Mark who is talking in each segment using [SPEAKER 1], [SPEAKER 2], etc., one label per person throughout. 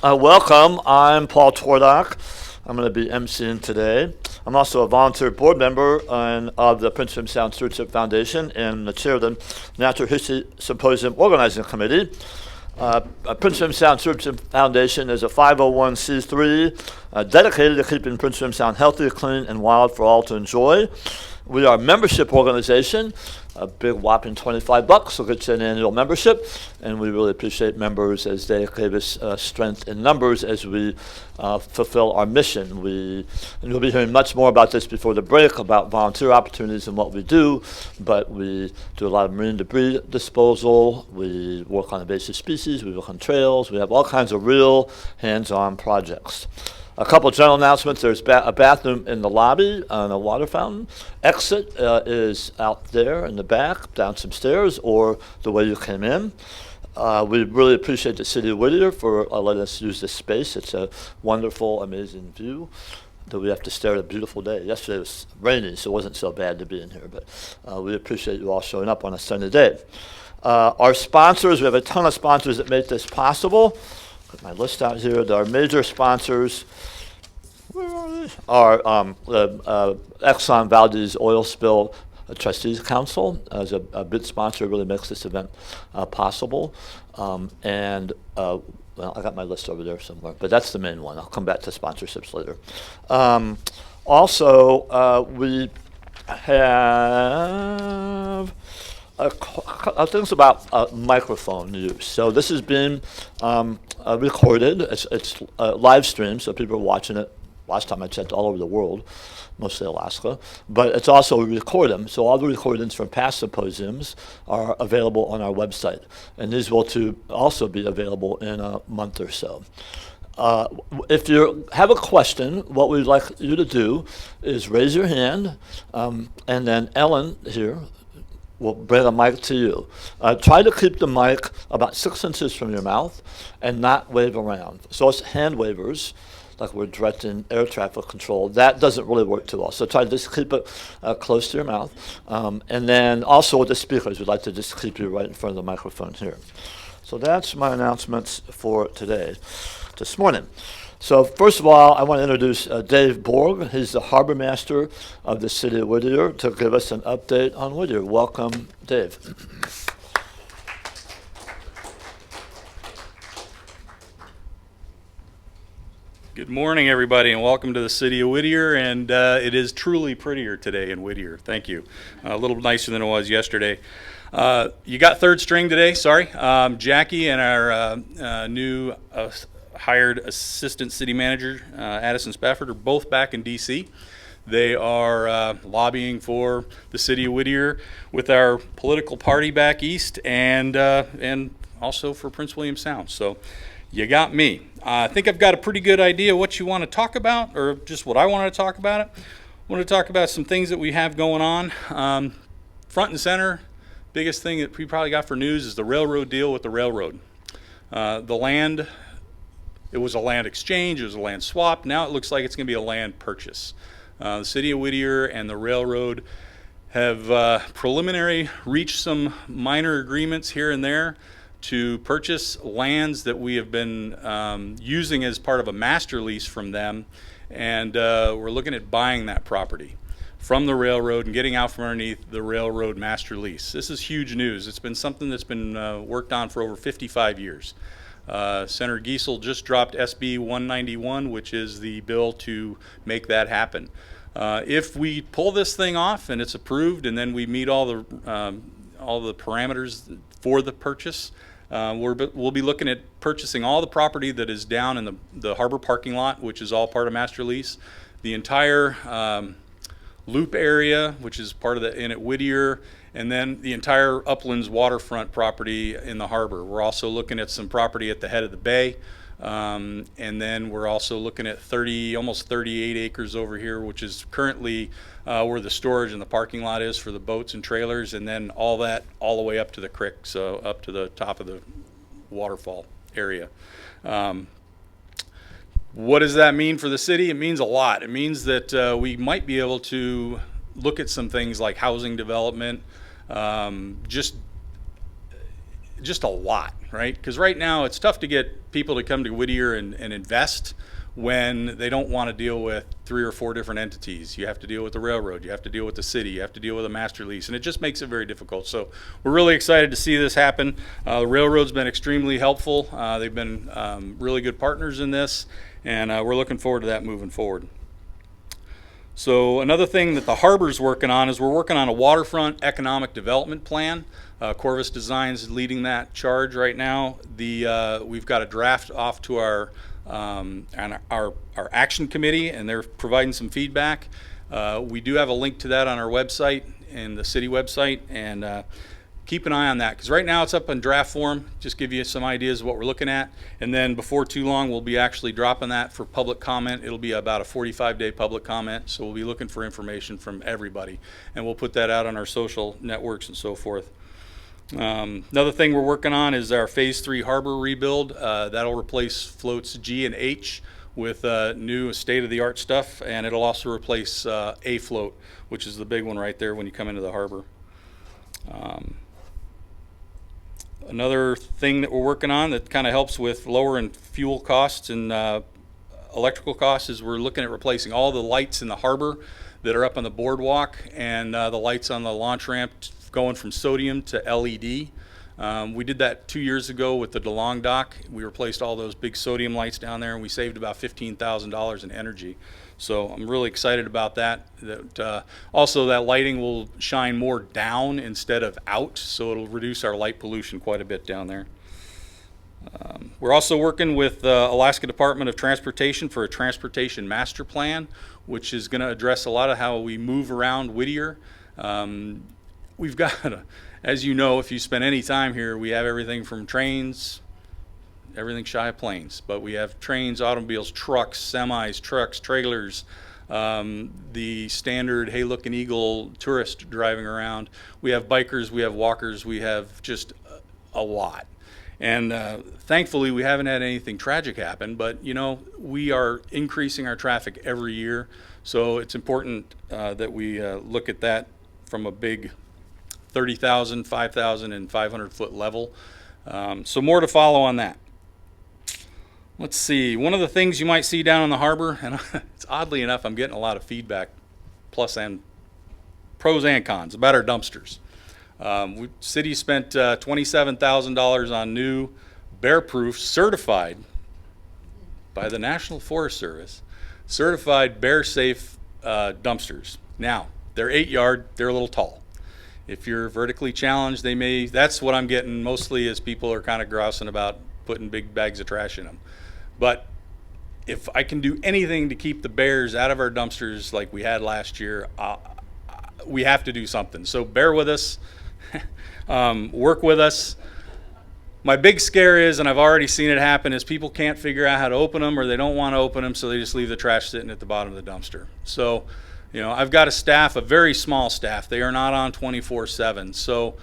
[SPEAKER 1] Welcome. I'm Paul Twardock. I'm going to be emceeing today. I'm also a volunteer board member of the Prince William Sound Stewardship Foundation and the chair of the Natural History Symposium Organizing Committee. Prince William Sound Stewardship Foundation is a 501c3 dedicated to keeping Prince William Sound healthy, clean, and wild for all to enjoy. We are a membership organization. A big whopping $25 will get you an annual membership, and we really appreciate members as they give us strength in numbers as we fulfill our mission. And you'll be hearing much more about this before the break about volunteer opportunities and what we do, but we do a lot of marine debris disposal, we work on invasive species, we work on trails, we have all kinds of real hands-on projects. A couple of general announcements. There's a bathroom in the lobby and a water fountain. Exit is out there in the back, down some stairs, or the way you came in. We really appreciate the City of Whittier for letting us use this space. It's a wonderful, amazing view. Though we have to stare at a beautiful day. Yesterday was rainy, so it wasn't so bad to be in here. But we appreciate you all showing up on a sunny day. Our sponsors, we have a ton of sponsors that make this possible. Put my list out here. Our major sponsors are the Exxon Valdez Oil Spill Trustees Council as a big sponsor. Really makes this event possible. Well, I got my list over there somewhere, but that's the main one. I'll come back to sponsorships later. Also, we have things about microphone use. So this has been recorded. It's live streamed, so people are watching it. Last time I checked, all over the world, mostly Alaska. But it's also recorded. So all the recordings from past symposiums are available on our website. And these will also be available in a month or so. If you have a question, what we'd like you to do is raise your hand, and then Ellen here will bring a mic to you. Try to keep the mic about 6 inches from your mouth and not wave around. So it's hand wavers, like we're directing air traffic control. That doesn't really work too well. So try to just keep it close to your mouth. And then also with the speakers, we'd like to just keep you right in front of the microphone here. So that's my announcements for this morning. So first of all, I want to introduce Dave Borg. He's the Harbormaster of the City of Whittier to give us an update on Whittier. Welcome, Dave.
[SPEAKER 2] Good morning, everybody, and welcome to the City of Whittier. And it is truly prettier today in Whittier. Thank you. A little nicer than it was yesterday. You got third string today. Sorry, Jackie and our new hired assistant city manager, Addison Spafford, are both back in D.C. They are lobbying for the City of Whittier with our political party back east, and also for Prince William Sound. So you got me. I think I've got a pretty good idea what you want to talk about, or just what I want to talk about. I want to talk about some things that we have going on. Front and center, biggest thing that we probably got for news is the railroad deal with the railroad. The land, it was a land exchange, it was a land swap. Now it looks like it's going to be a land purchase. The City of Whittier and the railroad have preliminary reached some minor agreements here and there to purchase lands that we have been using as part of a master lease from them, and we're looking at buying that property from the railroad and getting out from underneath the railroad master lease. This is huge news. It's been something that's been worked on for over 55 years. Senator Giesel just dropped SB 191, which is the bill to make that happen. If we pull this thing off and it's approved, and then we meet all the parameters for the purchase, we'll be looking at purchasing all the property that is down in the harbor parking lot, which is all part of master lease, the entire loop area, which is part of the Inn at Whittier, and then the entire Uplands waterfront property in the harbor. We're also looking at some property at the head of the bay, and then we're also looking at almost 38 acres over here, which is currently where the storage and the parking lot is for the boats and trailers, and then all the way up to the creek, so up to the top of the waterfall area. What does that mean for the city? It means a lot. It means that we might be able to look at some things like housing development, just just a lot, right? Because right now it's tough to get people to come to Whittier and invest when they don't want to deal with 3 or 4 different entities. You have to deal with the railroad, you have to deal with the city, you have to deal with a master lease, and it just makes it very difficult. So we're really excited to see this happen. The railroad's been extremely helpful. They've been really good partners in this, and we're looking forward to that moving forward. So another thing that the harbor's working on is we're working on a waterfront economic development plan. Corvus Designs is leading that charge right now. We've got a draft off to our action committee, and they're providing some feedback. We do have a link to that on our website and the city website, and keep an eye on that, because right now it's up in draft form. Just give you some ideas of what we're looking at, and then before too long we'll be actually dropping that for public comment. It'll be about a 45-day public comment, so we'll be looking for information from everybody, and we'll put that out on our social networks and so forth. Another thing we're working on is our phase 3 harbor rebuild. That'll replace floats G and H with new state-of-the-art stuff, and it'll also replace A float, which is the big one right there when you come into the harbor. Another thing that we're working on that kind of helps with lowering fuel costs and electrical costs is we're looking at replacing all the lights in the harbor that are up on the boardwalk, and the lights on the launch ramp going from sodium to LED. We did that 2 years ago with the DeLong dock. We replaced all those big sodium lights down there, and we saved about $15,000 in energy. So I'm really excited about that. Also, that lighting will shine more down instead of out, so it'll reduce our light pollution quite a bit down there. We're also working with Alaska Department of Transportation for a transportation master plan, which is going to address a lot of how we move around Whittier. We've got, as you know, if you spend any time here, we have everything from trains, everything shy of planes, but we have trains, automobiles, trucks, semis, trucks, trailers, the standard Hey Look an Eagle tourist driving around. We have bikers, we have walkers, we have just a lot. And thankfully we haven't had anything tragic happen, but you know, we are increasing our traffic every year, so it's important that we look at that from a big 30,000, 5,000, and 500-foot level. So more to follow on that. Let's see, one of the things you might see down in the harbor, and it's oddly enough, I'm getting a lot of feedback, pros and cons, about our dumpsters. City spent $27,000 on new bear-proof, certified by the National Forest Service, certified bear-safe dumpsters. Now, they're 8-yard, they're a little tall. If you're vertically challenged, they may, that's what I'm getting mostly, is people are kind of grousing about putting big bags of trash in them. But if I can do anything to keep the bears out of our dumpsters like we had last year, we have to do something. So bear with us, work with us. My big scare is, and I've already seen it happen, is people can't figure out how to open them, or they don't want to open them, so they just leave the trash sitting at the bottom of the dumpster. So, you know, I've got a staff, a very small staff. They are not on 24/7. So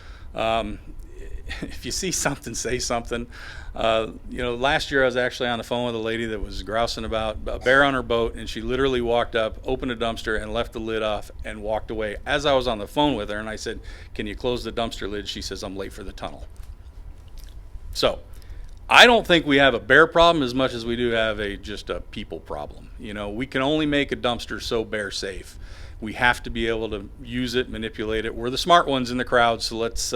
[SPEAKER 2] if you see something, say something. You know, last year I was actually on the phone with a lady that was grousing about a bear on her boat, and she literally walked up, opened a dumpster, and left the lid off and walked away. As I was on the phone with her, and I said, "Can you close the dumpster lid?" She says, "I'm late for the tunnel." So I don't think we have a bear problem as much as we do have just a people problem. You know, we can only make a dumpster so bear safe. We have to be able to use it, manipulate it. We're the smart ones in the crowd, so let's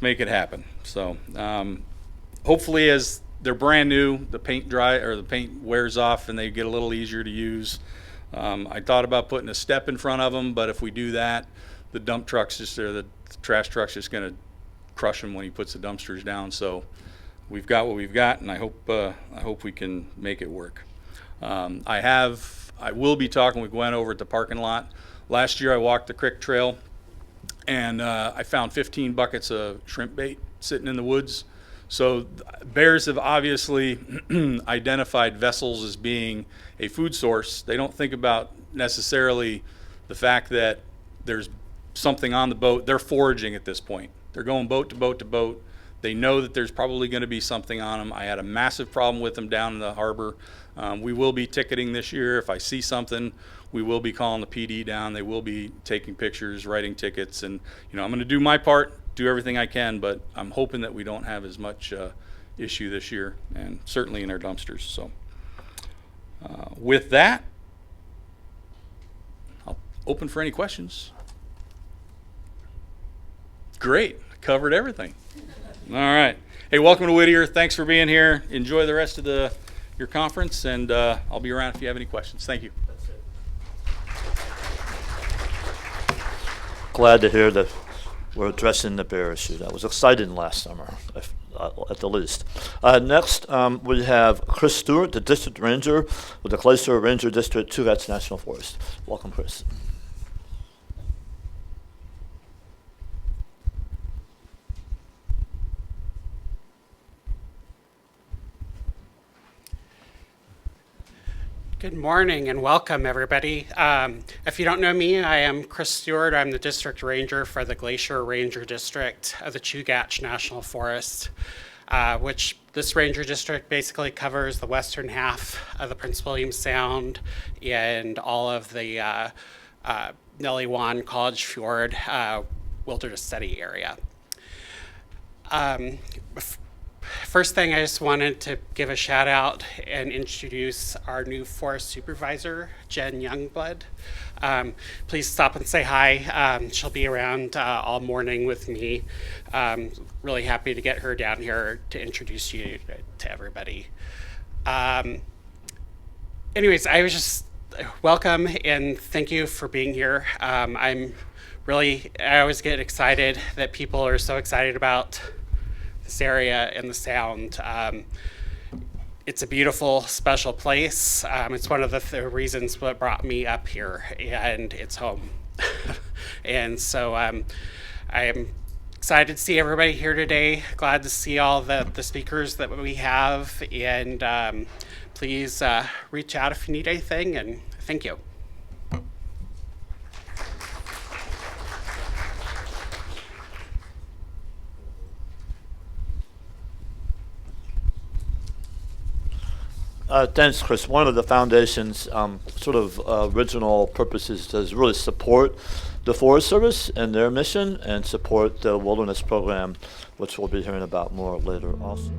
[SPEAKER 2] make it happen. So hopefully, as they're brand new, the paint wears off and they get a little easier to use. I thought about putting a step in front of them, but if we do that, the dump truck's just there, the trash truck's just going to crush him when he puts the dumpsters down. So we've got what we've got, and I hope we can make it work. I will be talking with Gwen over at the parking lot. Last year I walked the creek trail, and I found 15 buckets of shrimp bait sitting in the woods. So bears have obviously identified vessels as being a food source. They don't think about necessarily the fact that there's something on the boat. They're foraging at this point. They're going boat to boat to boat. They know that there's probably going to be something on them. I had a massive problem with them down in the harbor. We will be ticketing this year. If I see something, we will be calling the PD down. They will be taking pictures, writing tickets, and you know, I'm going to do my part do everything I can, but I'm hoping that we don't have as much issue this year, and certainly in our dumpsters. So with that, I'll open for any questions. Great, covered everything. All right. Hey, welcome to Whittier. Thanks for being here. Enjoy the rest of your conference, and I'll be around if you have any questions. Thank you.
[SPEAKER 1] Glad to hear that we're addressing the bear issue. That was exciting last summer, at the least. Next, we have Chris Stewart, the District Ranger with the Glacier Ranger District, Chugach National Forest. Welcome, Chris.
[SPEAKER 3] Good morning and welcome, everybody. If you don't know me, I am Chris Stewart. I'm the District Ranger for the Glacier Ranger District of the Chugach National Forest, which this Ranger District basically covers the western half of the Prince William Sound and all of the Nellywan, College Fjord, Wilderness Study area. First thing, I just wanted to give a shout out and introduce our new forest supervisor, Jen Youngblood. Please stop and say hi. She'll be around all morning with me. Really happy to get her down here to introduce you to everybody. Anyways, I was just welcome and thank you for being here. I always get excited that people are so excited about this area and the Sound. It's a beautiful, special place. It's one of the reasons what brought me up here, and it's home. And so I am excited to see everybody here today. Glad to see all the speakers that we have, and please reach out if you need anything, and thank you.
[SPEAKER 1] Thanks, Chris. One of the foundation's original purposes is really support the Forest Service and their mission and support the wilderness program, which we'll be hearing about more later also.